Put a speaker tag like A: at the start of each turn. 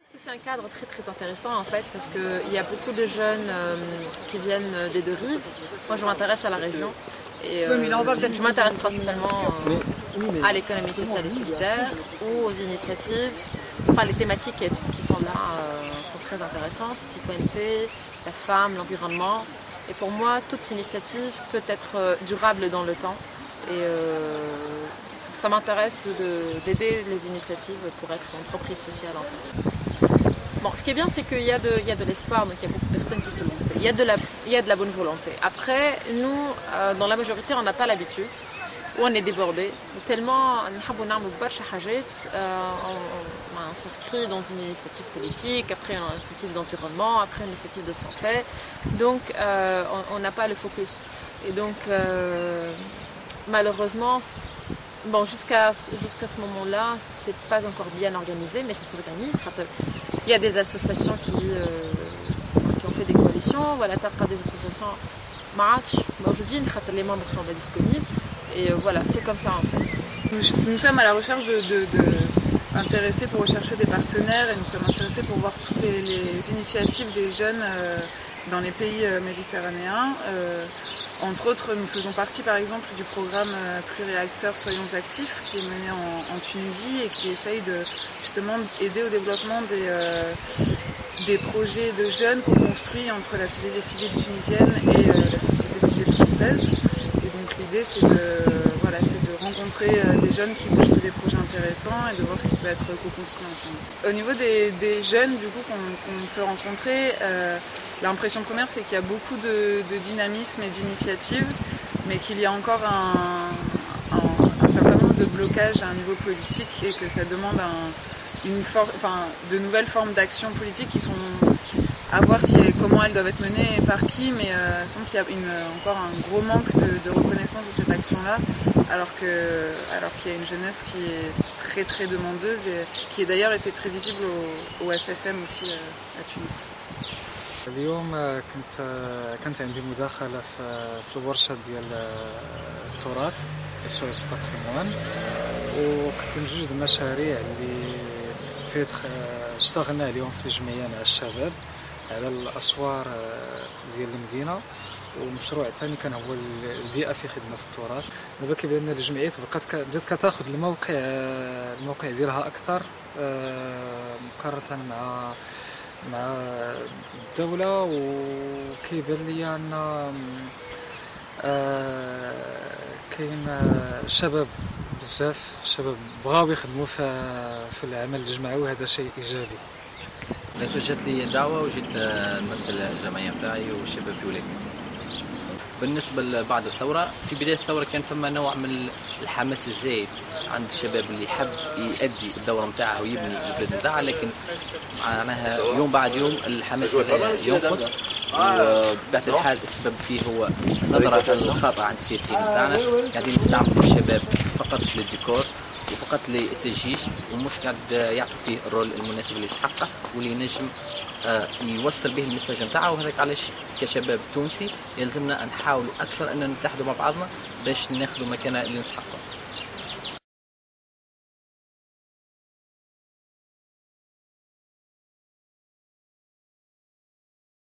A: C'est un cadre très intéressant en fait parce qu'il y a beaucoup de jeunes qui viennent des deux rives. Moi je m'intéresse à la région et je m'intéresse principalement à l'économie sociale et solidaire ou aux initiatives. Enfin les thématiques qui sont là sont très intéressantes, citoyenneté, la femme, l'environnement. Et pour moi toute initiative peut être durable dans le temps et ça m'intéresse d'aider les initiatives pour être une entreprise sociale en fait. Bon, ce qui est bien, c'est qu'il y a de l'espoir, donc il y a beaucoup de personnes qui se lancent. Il y a de la bonne volonté. Après, nous, dans la majorité, on n'a pas l'habitude, ou on est débordé. Tellement, on s'inscrit dans une initiative politique, après une initiative d'environnement, après une initiative de santé. Donc, on n'a pas le focus. Et donc, malheureusement, bon, jusqu'à ce moment-là, c'est pas encore bien organisé, mais ça s'organise. Il y a des associations qui ont fait des coalitions. Voilà, tu as des associations match. Aujourd'hui, les membres sont disponibles. Et voilà, c'est comme ça en fait.
B: Nous sommes à la recherche intéressés pour rechercher des partenaires et nous sommes intéressés pour voir toutes les initiatives des jeunes dans les pays méditerranéens. Entre autres, nous faisons partie par exemple du programme pluriacteur Soyons Actifs qui est mené en Tunisie et qui essaye de justement aider au développement des projets de jeunes qu'on construit entre la société civile tunisienne et la société civile française. Et donc l'idée c'est de rencontrer des jeunes qui portent des projets intéressants et de voir ce qui peut être co-construit ensemble. Au niveau des jeunes du coup qu'on peut rencontrer, l'impression première c'est qu'il y a beaucoup de dynamisme et d'initiative, mais qu'il y a encore un certain nombre de blocages à un niveau politique et que ça demande de nouvelles formes d'action politique qui sont à voir comment elles doivent être menées et par qui, mais il semble qu'il y a encore un gros manque de reconnaissance de cette action-là, alors qu'il y a une jeunesse qui est très demandeuse et qui a d'ailleurs été très visible au FSM aussi à Tunis.
C: اليوم كانت عندي مداخلة في الورشة ديال التراث SOS باتريمون وقدمت جوج المشاريع اللي اشتغلنا عليهم في الجمعية مع الشباب على الأسوار ديال المدينة، والمشروع الثاني كان هو البيئة في خدمة التراث. دابا كيبان لنا الجمعيات بدات كتاخذ الموقع ديالها أكثر مقارنة مع الدولة، وكيبان لي أن كاين شباب بزاف شباب بغاو يخدموا في العمل الجماعي وهذا شيء إيجابي.
D: جات لي دعوة وجيت نمثل الجمعية نتاعي والشباب في ولاية مكة. بالنسبة لبعد الثورة، في بداية الثورة كان فما نوع من الحماس الزايد عند الشباب اللي يحب يؤدي الدورة نتاعه ويبني البلاد نتاعه، لكن معناها يوم بعد يوم الحماس هذا ينقص، وبطبيعة الحال السبب فيه هو النظرة الخاطئة عند السياسيين نتاعنا. قاعدين يستعملوا في الشباب فقط للديكور وفقط للتجهيز، ومش قاعد يعطوا فيه الرول المناسب اللي يستحقه واللي ينجم يوصل به المساج نتاعه. وهذاك علاش كشباب تونسي يلزمنا نحاولوا اكثر ان نتحدوا مع بعضنا باش ناخذوا مكانه اللي نستحقها.